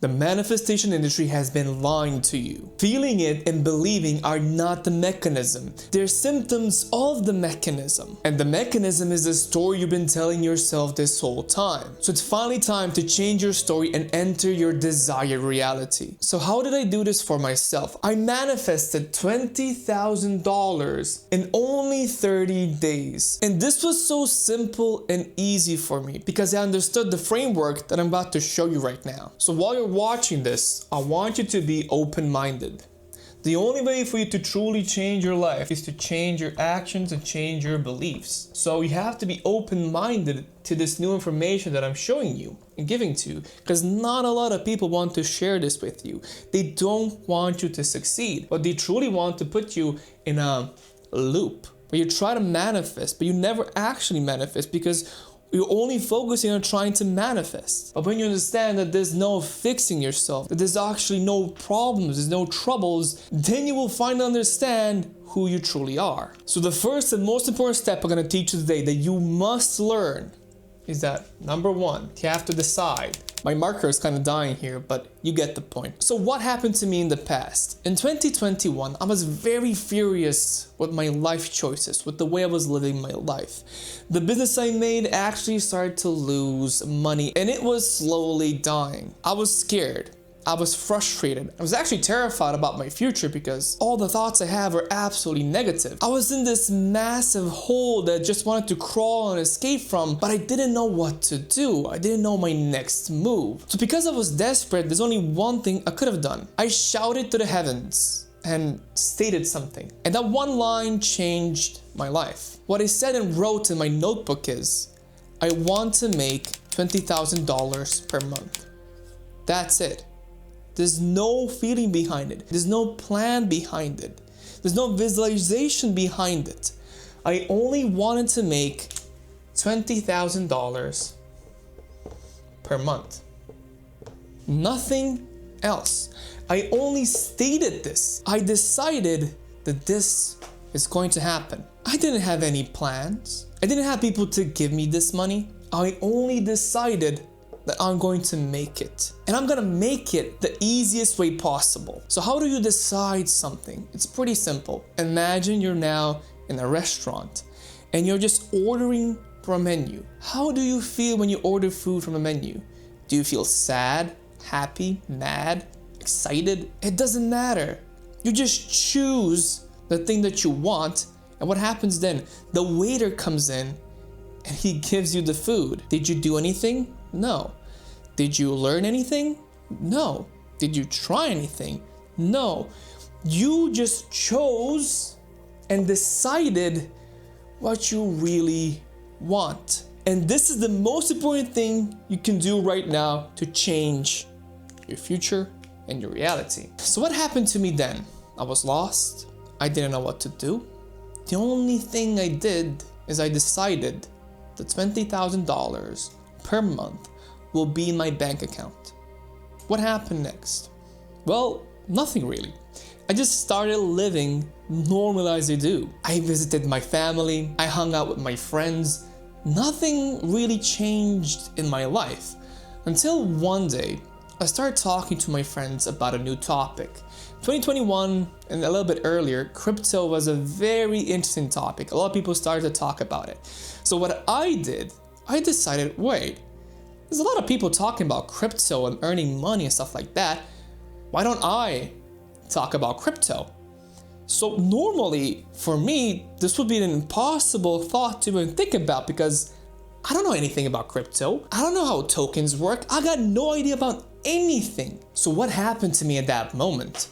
The manifestation industry has been lying to you. Feeling it and believing are not the mechanism. They're symptoms of the mechanism. And the mechanism is the story you've been telling yourself this whole time. So it's finally time to change your story and enter your desired reality. So how did I do this for myself? I manifested $20,000 in only 30 days. And this was so simple and easy for me because I understood the framework that I'm about to show you right now. So while you're watching this, I want you to be open-minded. The only way for you to truly change your life is to change your actions and change your beliefs. So you have to be open-minded to this new information that I'm showing you and giving to you, because not a lot of people want to share this with you. They don't want you to succeed, but they truly want to put you in a loop where you try to manifest, but you never actually manifest because you're only focusing on trying to manifest. But when you understand that there's no fixing yourself, that there's actually no problems, there's no troubles, then you will finally understand who you truly are. So the first and most important step I'm going to teach you today that you must learn is that number one, you have to decide. My marker is kind of dying here, but you get the point. So what happened to me in the past? In 2021, I was very furious with my life choices, with the way I was living my life. The business I made actually started to lose money and it was slowly dying. I was scared. I was frustrated. I was actually terrified about my future because all the thoughts I have are absolutely negative. I was in this massive hole that I just wanted to crawl and escape from, but I didn't know what to do. I didn't know my next move. So because I was desperate, there's only one thing I could have done. I shouted to the heavens and stated something. And that one line changed my life. What I said and wrote in my notebook is, I want to make $20,000 per month. That's it. There's no feeling behind it. There's no plan behind it. There's no visualization behind it. I only wanted to make $20,000 per month. Nothing else. I only stated this. I decided that this is going to happen. I didn't have any plans. I didn't have people to give me this money. I only decided that I'm going to make it. And I'm gonna make it the easiest way possible. So how do you decide something? It's pretty simple. Imagine you're now in a restaurant and you're just ordering from a menu. How do you feel when you order food from a menu? Do you feel sad, happy, mad, excited? It doesn't matter. You just choose the thing that you want, and what happens then? The waiter comes in and he gives you the food. Did you do anything? No. Did you learn anything? No. Did you try anything? No. You just chose and decided what you really want. And this is the most important thing you can do right now to change your future and your reality. So what happened to me then? I was lost. I didn't know what to do. The only thing I did is I decided that $20,000 per month will be in my bank account. What happened next? Well, nothing really. I just started living normal as I do. I visited my family, I hung out with my friends. Nothing really changed in my life until one day I started talking to my friends about a new topic. 2021 and a little bit earlier, crypto was a very interesting topic. A lot of people started to talk about it. So what I did, I decided, wait, there's a lot of people talking about crypto and earning money and stuff like that. Why don't I talk about crypto? So normally for me, this would be an impossible thought to even think about because I don't know anything about crypto. I don't know how tokens work. I got no idea about anything. So what happened to me at that moment?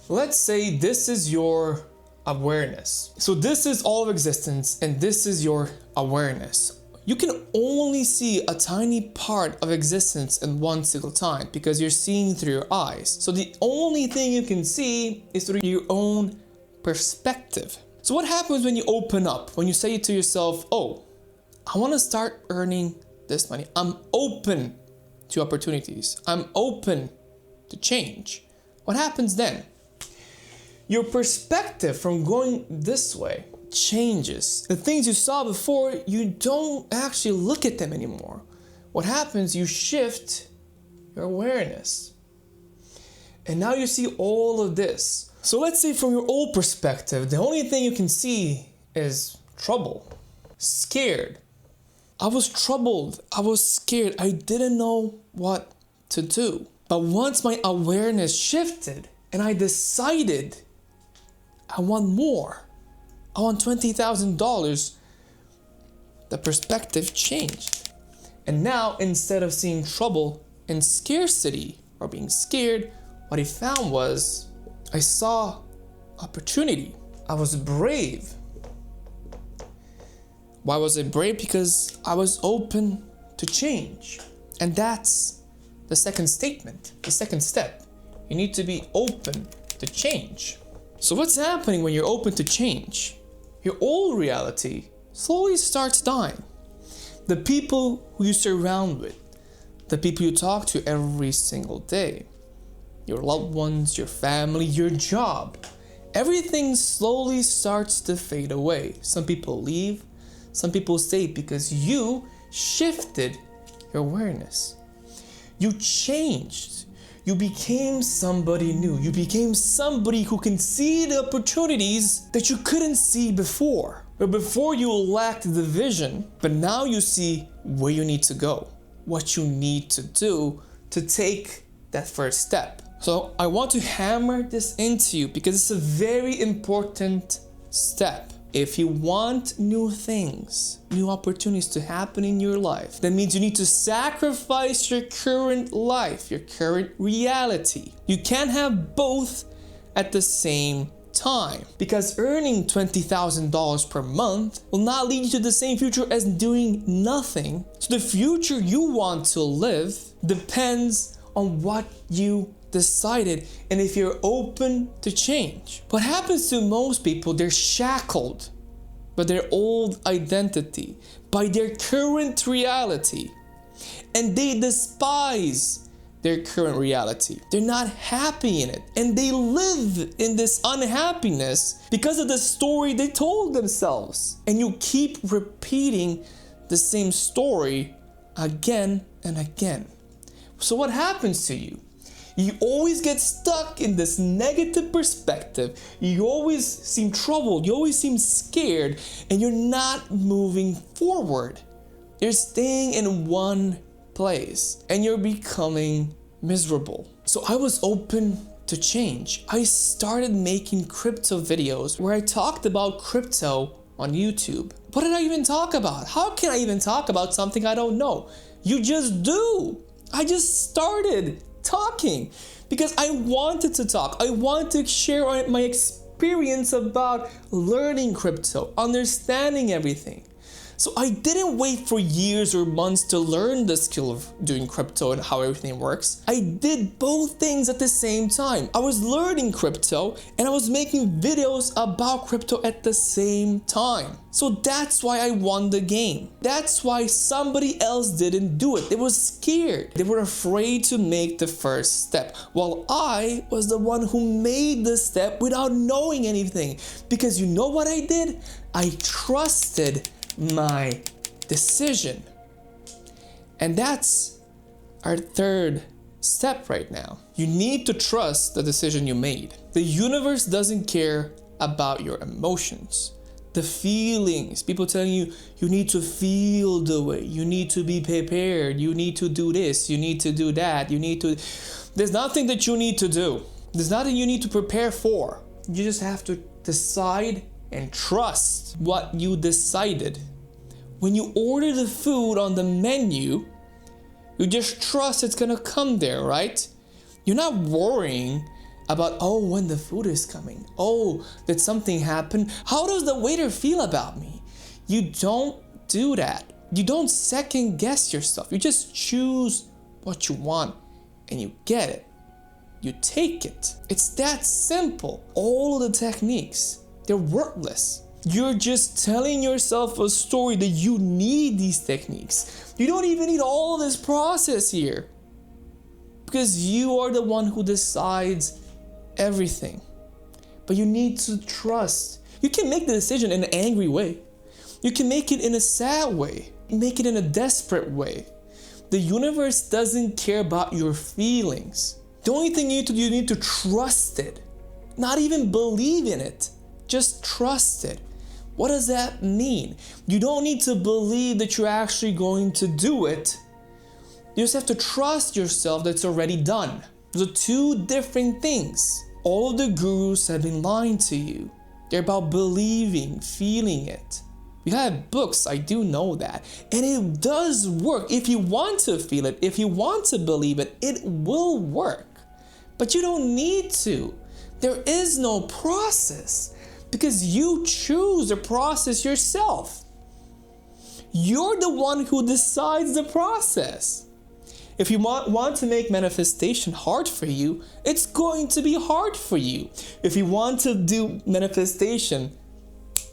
Let's say this is your awareness. So this is all of existence and this is your awareness. You can only see a tiny part of existence in one single time because you're seeing through your eyes. So the only thing you can see is through your own perspective. So what happens when you open up, when you say to yourself, oh, I want to start earning this money. I'm open to opportunities. I'm open to change. What happens then? Your perspective from going this way changes. The things you saw before, you don't actually look at them anymore. What happens, you shift your awareness. And now you see all of this. So let's say from your old perspective, the only thing you can see is trouble, scared. I was troubled, I was scared, I didn't know what to do. But once my awareness shifted and I decided I want more, I want $20,000, the perspective changed. And now instead of seeing trouble and scarcity or being scared, what I found was I saw opportunity. I was brave. Why was I brave? Because I was open to change. And that's the second statement, the second step. You need to be open to change. So what's happening when you're open to change? Your old reality slowly starts dying. The people who you surround with, the people you talk to every single day, your loved ones, your family, your job, everything slowly starts to fade away. Some people leave, some people stay because you shifted your awareness. You changed. You became somebody new. You became somebody who can see the opportunities that you couldn't see before. But before you lacked the vision, but now you see where you need to go, what you need to do to take that first step. So I want to hammer this into you because it's a very important step. If you want new things, new opportunities to happen in your life, that means you need to sacrifice your current life, your current reality. You can't have both at the same time, because earning $20,000 per month will not lead you to the same future as doing nothing. So the future you want to live depends on what you decided and if you're open to change. What happens to most people, they're shackled by their old identity, by their current reality, and they despise their current reality. They're not happy in it, and they live in this unhappiness because of the story they told themselves. And you keep repeating the same story again and again. So what happens to you? You always get stuck in this negative perspective. You always seem troubled. You always seem scared, and you're not moving forward. You're staying in one place and you're becoming miserable. So I was open to change. I started making crypto videos where I talked about crypto on YouTube. What did I even talk about? How can I even talk about something I don't know? You just do. I just started talking because I wanted to talk. I wanted to share my experience about learning crypto, understanding everything. So I didn't wait for years or months to learn the skill of doing crypto and how everything works. I did both things at the same time. I was learning crypto and I was making videos about crypto at the same time. So that's why I won the game. That's why somebody else didn't do it. They were scared. They were afraid to make the first step, while I was the one who made the step without knowing anything. Because you know what I did? I trusted my decision. And that's our third step right now. You need to trust the decision you made. The universe doesn't care about your emotions, the feelings. People telling you, you need to feel the way, you need to be prepared, you need to do this, you need to do that, there's nothing that you need to do. There's nothing you need to prepare for. You just have to decide and trust what you decided. When you order the food on the menu, you just trust it's gonna come there, right? You're not worrying about, oh, when the food is coming. Oh, did something happen? How does the waiter feel about me? You don't do that. You don't second guess yourself. You just choose what you want and you get it. You take it. It's that simple. All of the techniques, they're worthless. You're just telling yourself a story that you need these techniques. You don't even need all this process here, because you are the one who decides everything. But you need to trust. You can make the decision in an angry way. You can make it in a sad way. Make it in a desperate way. The universe doesn't care about your feelings. The only thing you need to trust it. Not even believe in it. Just trust it. What does that mean? You don't need to believe that you're actually going to do it. You just have to trust yourself that it's already done. Those are two different things. All of the gurus have been lying to you. They're about believing, feeling it. You have books, I do know that. And it does work. If you want to feel it, if you want to believe it, it will work. But you don't need to. There is no process because you choose the process yourself. You're the one who decides the process. If you want to make manifestation hard for you, it's going to be hard for you. If you want to do manifestation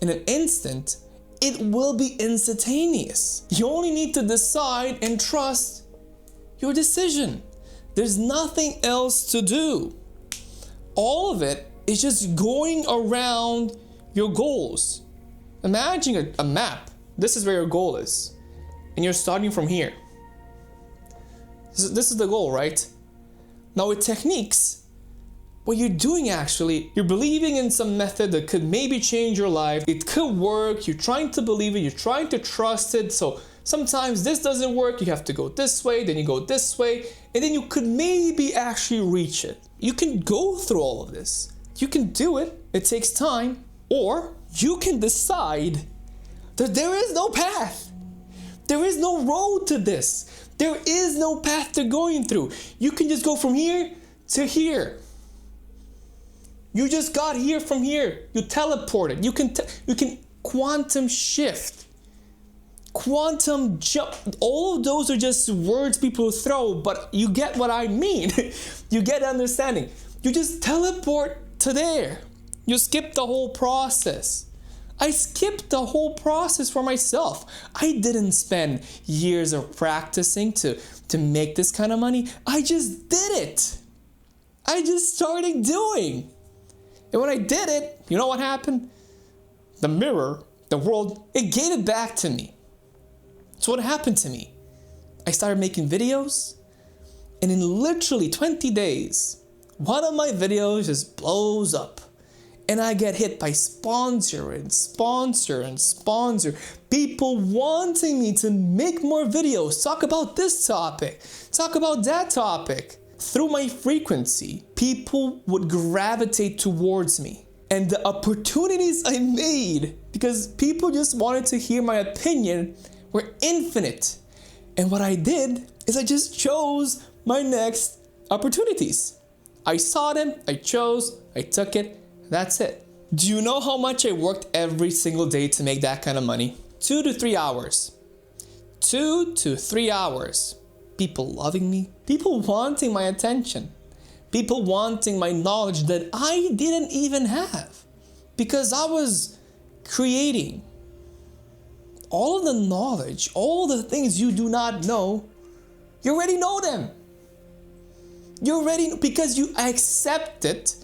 in an instant, it will be instantaneous. You only need to decide and trust your decision. There's nothing else to do. All of it is just going around your goals. Imagine a map. This is where your goal is. And you're starting from here. This is the goal, right? Now with techniques, what you're doing actually, you're believing in some method that could maybe change your life. It could work. You're trying to believe it. You're trying to trust it. So sometimes this doesn't work. You have to go this way, then you go this way, and then you could maybe actually reach it. You can go through all of this. You can do it. It takes time. Or you can decide that there is no path. There is no road to this. There is no path to going through. You can just go from here to here. You just got here from here. You teleported. You can quantum shift. Quantum jump. All of those are just words people throw, but you get what I mean. You get understanding. You just teleport to there. You skip the whole process. I skipped the whole process for myself. I didn't spend years of practicing to make this kind of money. I just did it. I just started doing. And when I did it, you know what happened? The mirror, the world, it gave it back to me. So what happened to me? I started making videos, and in literally 20 days, one of my videos just blows up. And I get hit by sponsor and sponsor and sponsor. People wanting me to make more videos, talk about this topic, talk about that topic. Through my frequency, people would gravitate towards me. And the opportunities I made, because people just wanted to hear my opinion, were infinite. And what I did is I just chose my next opportunities. I saw them, I chose, I took it. That's it. Do you know how much I worked every single day to make that kind of money? 2 to 3 hours. 2 to 3 hours. People loving me. People wanting my attention. People wanting my knowledge that I didn't even have. Because I was creating. All of the knowledge, all the things you do not know, you already know them. You already, because I accepted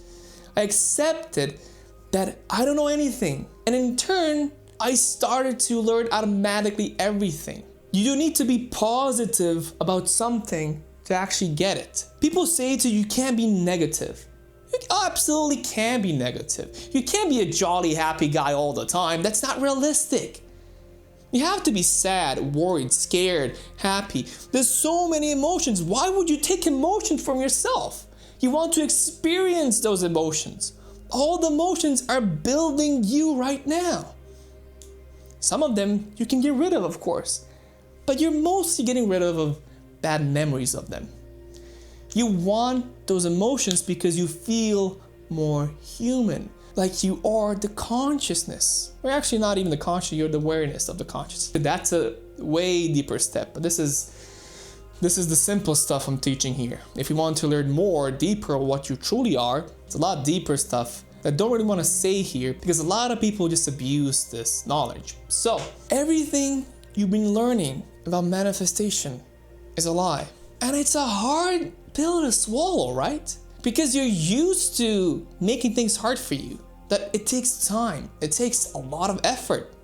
that I don't know anything. And in turn, I started to learn automatically everything. You don't need to be positive about something to actually get it. People say to you, you can't be negative. You absolutely can be negative. You can't be a jolly, happy guy all the time. That's not realistic. You have to be sad, worried, scared, happy. There's so many emotions. Why would you take emotion from yourself? You want to experience those emotions. All the emotions are building you right now. Some of them you can get rid of course. But you're mostly getting rid of bad memories of them. You want those emotions because you feel more human. Like you are the consciousness. Or actually not even the conscious, you're the awareness of the conscious. That's a way deeper step. But this is the simple stuff I'm teaching here. If you want to learn more, deeper what you truly are, it's a lot deeper stuff that I don't really want to say here because a lot of people just abuse this knowledge. So everything you've been learning about manifestation is a lie. And it's a hard pill to swallow, right? Because you're used to making things hard for you. That it takes time. It takes a lot of effort.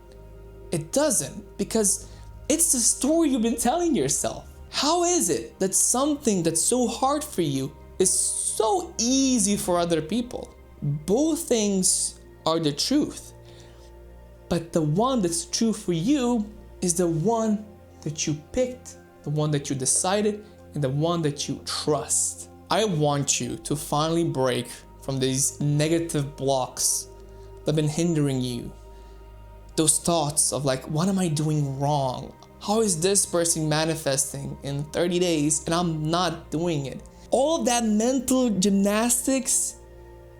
It doesn't, because it's the story you've been telling yourself. How is it that something that's so hard for you is so easy for other people. Both things are the truth. But the one that's true for you is the one that you picked, the one that you decided, and the one that you trust. I want you to finally break from these negative blocks that have been hindering you. Those thoughts of like, what am I doing wrong? How is this person manifesting in 30 days and I'm not doing it? All of that mental gymnastics,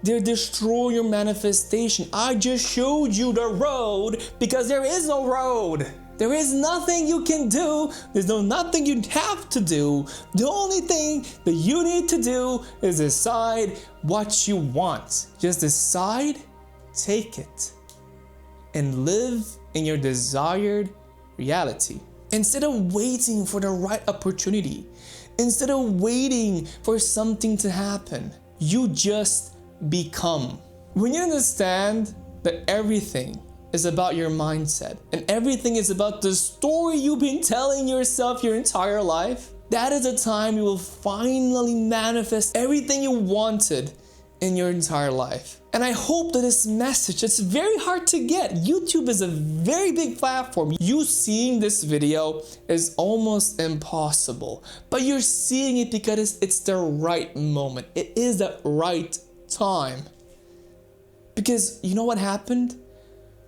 they destroy your manifestation. I just showed you the road because there is no road. There is nothing you can do. There's nothing you have to do. The only thing that you need to do is decide what you want. Just decide, take it, and live in your desired reality. Instead of waiting for the right opportunity, instead of waiting for something to happen, you just become. When you understand that everything is about your mindset and everything is about the story you've been telling yourself your entire life, that is the time you will finally manifest everything you wanted in your entire life. And I hope that this message, it's very hard to get. YouTube is a very big platform. You seeing this video is almost impossible, but you're seeing it because it's the right moment. It is the right time. Because you know what happened?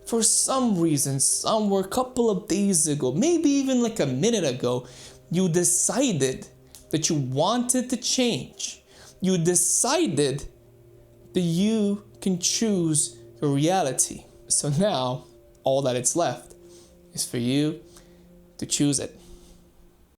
For some reason, somewhere a couple of days ago, maybe even like a minute ago, you decided that you wanted to change. You decided that you can choose your reality. So now, all that it's left is for you to choose it.